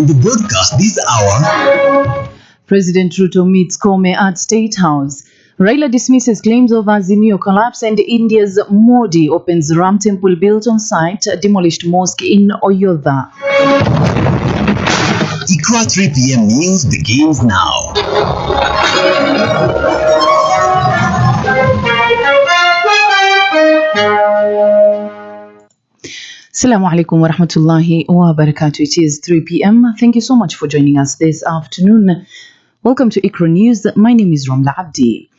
the broadcast this hour. President Ruto meets Kome at State House. Raila dismisses claims of Azimio collapse, and India's Modi opens Ram temple built on site demolished mosque in Ayodhya. Ikra 3 p.m. news begins now. Assalamu alaikum wa rahmatullahi wa barakatuh. It is 3 p.m. Thank you so much for joining us this afternoon. Welcome to Ikra News. My name is Ramla Abdi.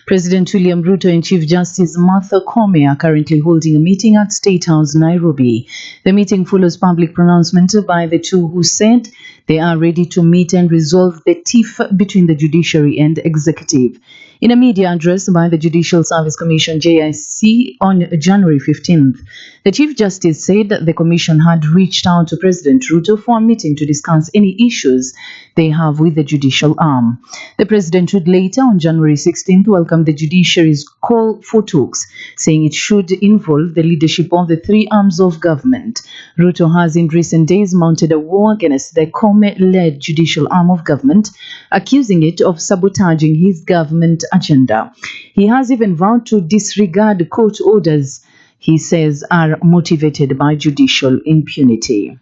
President William Ruto and Chief Justice Martha Koome are currently holding a meeting at State House, Nairobi. The meeting follows public pronouncement by the two who said they are ready to meet and resolve the tiff between the judiciary and executive. In a media address by the Judicial Service Commission JSC on January 15th, the Chief Justice said the Commission had reached out to President Ruto for a meeting to discuss any issues they have with the judicial arm. The President would later, on January 16th, welcome the judiciary's call for talks, saying it should involve the leadership of the three arms of government. Ruto has in recent days mounted a war against the Koome-led judicial arm of government, accusing it of sabotaging his government agenda. He has even vowed to disregard court orders he says are motivated by judicial impunity.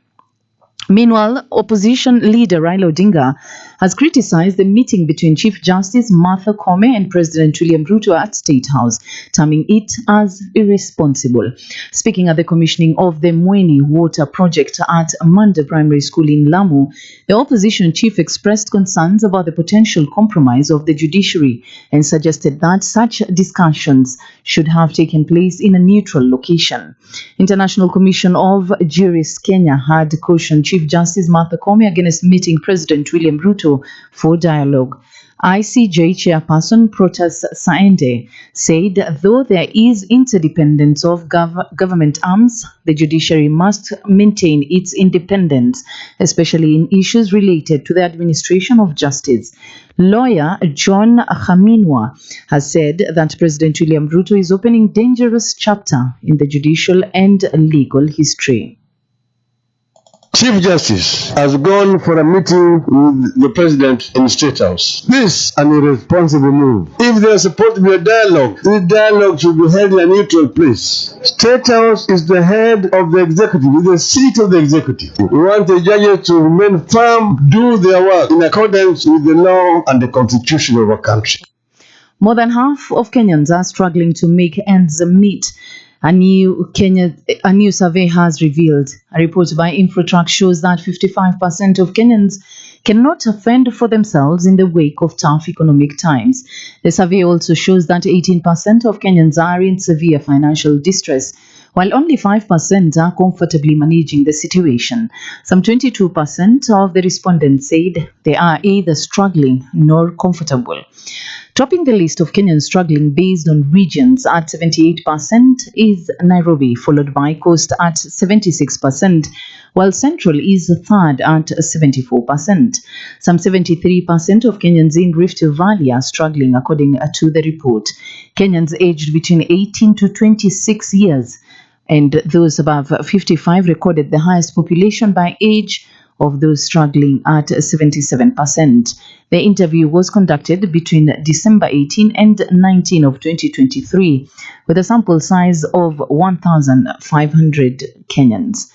Meanwhile, opposition leader Raila Odinga has criticized the meeting between Chief Justice Martha Koome and President William Ruto at State House, terming it as irresponsible. Speaking at the commissioning of the Mweni water project at Manda Primary School in Lamu, the opposition chief expressed concerns about the potential compromise of the judiciary and suggested that such discussions should have taken place in a neutral location. International Commission of Jurists Kenya had cautioned Chief Justice Martha Koome against meeting President William Ruto for dialogue. ICJ Chairperson Protas Saende said though there is interdependence of government arms, the judiciary must maintain its independence, especially in issues related to the administration of justice. Lawyer John Khaminwa has said that President William Ruto is opening a dangerous chapter in the judicial and legal history. Chief Justice has gone for a meeting with the President in State House. This is an irresponsible move. If there is supposed to be a dialogue, the dialogue should be held in a neutral place. State House is the head of the executive, is the seat of the executive. We want the judges to remain firm, do their work in accordance with the law and the constitution of our country. More than half of Kenyans are struggling to make ends meet. A new survey has revealed. A report by Infotrak shows that 55% of Kenyans cannot fend for themselves in the wake of tough economic times. The survey also shows that 18% of Kenyans are in severe financial distress, while only 5% are comfortably managing the situation. Some 22% of the respondents said they are either struggling nor comfortable. Topping the list of Kenyans struggling based on regions at 78% is Nairobi, followed by Coast at 76%, while Central is third at 74%. Some 73% of Kenyans in Rift Valley are struggling, according to the report. Kenyans aged between 18 to 26 years and those above 55 recorded the highest population by age of those struggling at 77%. The interview was conducted between December 18 and 19 of 2023 with a sample size of 1,500 Kenyans.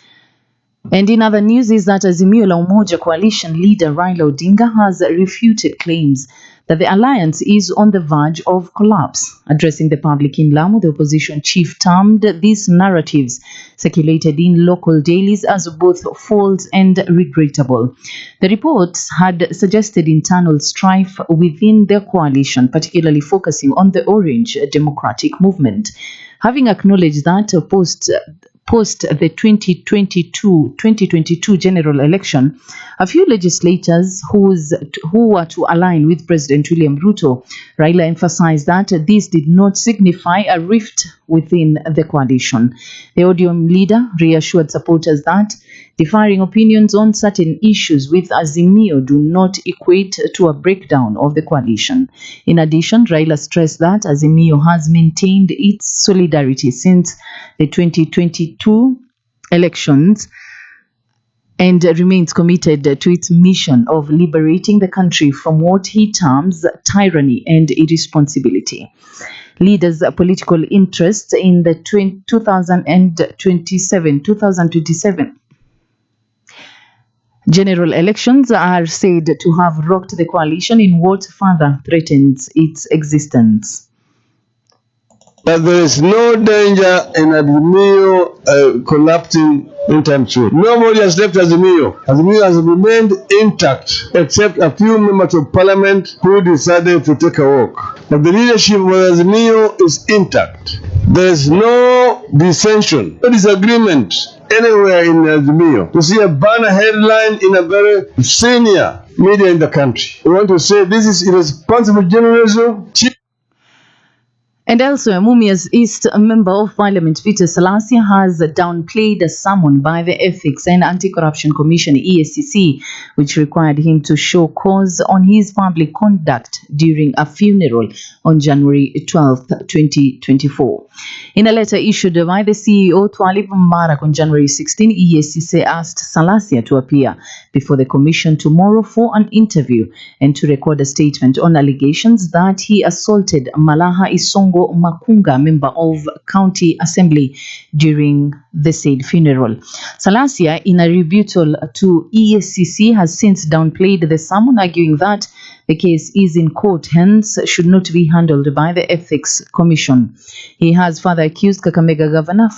And in other news is that Azimio la Umoja coalition leader Raila Odinga has refuted claims that the alliance is on the verge of collapse. Addressing the public in Lamu, the opposition chief termed these narratives circulated in local dailies as both false and regrettable. The reports had suggested internal strife within the coalition, particularly focusing on the Orange Democratic Movement. Having acknowledged that post the 2022 general election, a few legislators who were to align with President William Ruto, Raila emphasized that this did not signify a rift within the coalition. The ODM leader reassured supporters that differing opinions on certain issues with Azimio do not equate to a breakdown of the coalition. In addition, Raila stressed that Azimio has maintained its solidarity since the 2022 elections and remains committed to its mission of liberating the country from what he terms tyranny and irresponsibility. Leaders' political interests in the 2027 general elections are said to have rocked the coalition in what further threatens its existence. But there is no danger in Azimio collapsing anytime soon. Nobody has left Azimio. Azimio has remained intact, except a few members of parliament who decided to take a walk. But the leadership of Azimio is intact. There is no dissension, no disagreement anywhere in Azimio. You see a banner headline in a very senior media in the country. We want to say this is irresponsible journalism. And elsewhere, Mumias East Member of Parliament Peter Selassie has downplayed a summon by the Ethics and Anti-Corruption Commission EACC, which required him to show cause on his public conduct during a funeral on January 12, 2024. In a letter issued by the CEO Twalib Mbarak on January 16, EACC asked Selassie to appear before the commission tomorrow for an interview and to record a statement on allegations that he assaulted Malaha Isongo Makunga, member of County Assembly, during the said funeral. Selassie, in a rebuttal to EACC, has since downplayed the summon, arguing that the case is in court, hence should not be handled by the Ethics Commission. He has further accused Kakamega Governor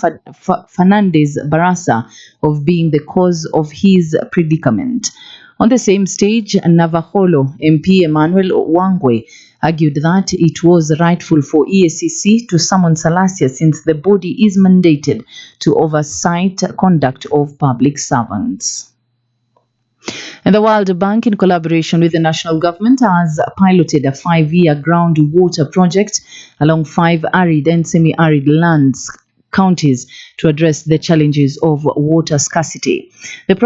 Fernandez Barasa of being the cause of his predicament. On the same stage, Navaholo MP Emmanuel Wangwe argued that it was rightful for EACC to summon Selassie since the body is mandated to oversight conduct of public servants. And the World Bank, in collaboration with the national government, has piloted a 5-year groundwater project along 5 arid and semi-arid lands counties to address the challenges of water scarcity. The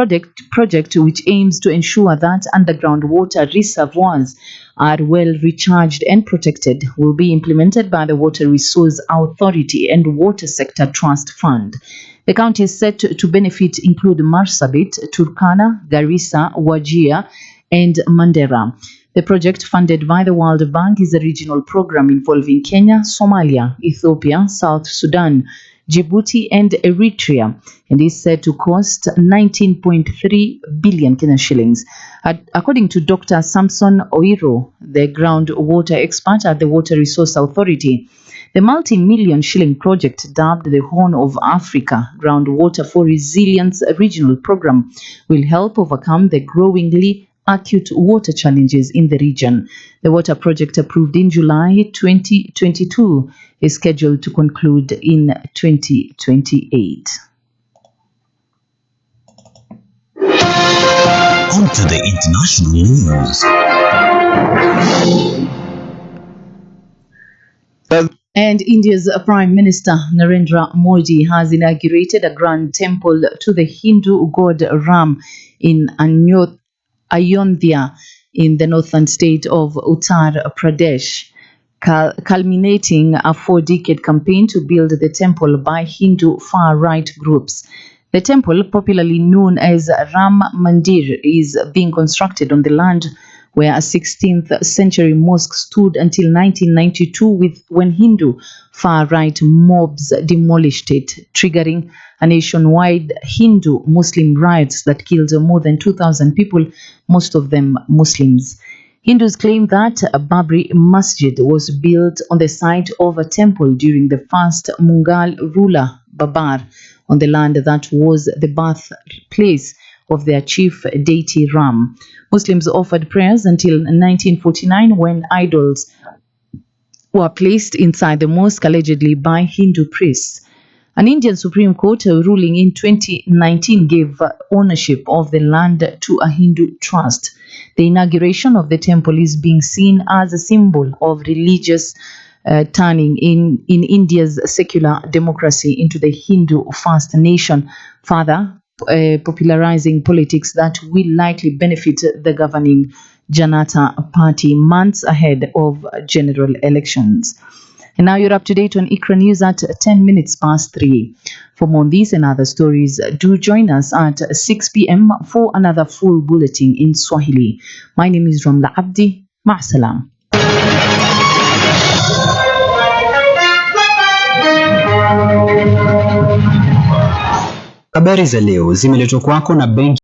project, which aims to ensure that underground water reservoirs are well recharged and protected, will be implemented by the Water Resource Authority and Water Sector Trust Fund. The counties set to benefit include Marsabit, Turkana, Garissa, Wajir, and Mandera. The project, funded by the World Bank, is a regional program involving Kenya, Somalia, Ethiopia, South Sudan, Djibouti, and Eritrea, and is said to cost 19.3 billion Kenyan shillings. According to Dr. Samson Oiro, the groundwater expert at the Water Resource Authority, the multi-million shilling project, dubbed the Horn of Africa Groundwater for Resilience Regional Program, will help overcome the growingly acute water challenges in the region. The water project, approved in July 2022, is scheduled to conclude in 2028. On to the international news. And India's Prime Minister Narendra Modi has inaugurated a grand temple to the Hindu god Ram in Ayodhya in the northern state of Uttar Pradesh, culminating a 4-decade campaign to build the temple by Hindu far-right groups. The temple, popularly known as Ram Mandir, is being constructed on the land where a 16th century mosque stood until 1992, when Hindu far-right mobs demolished it, triggering a nationwide Hindu-Muslim riots that killed more than 2,000 people, most of them Muslims. Hindus claim that Babri Masjid was built on the site of a temple during the first Mughal ruler Babar, on the land that was the birthplace of their chief deity Ram. Muslims offered prayers until 1949, when idols were placed inside the mosque, allegedly by Hindu priests. An Indian Supreme Court ruling in 2019 gave ownership of the land to a Hindu trust. The inauguration of the temple is being seen as a symbol of religious turning in India's secular democracy into the Hindu-first nation, further popularizing politics that will likely benefit the governing Janata Party months ahead of general elections. And now you're up to date on Ikra News at 10 minutes past 3. For more on these and other stories, do join us at 6 p.m. for another full bulletin in Swahili. My name is Ramla Abdi. Ma'asalam. Habari za leo zimeletwa kwako na benki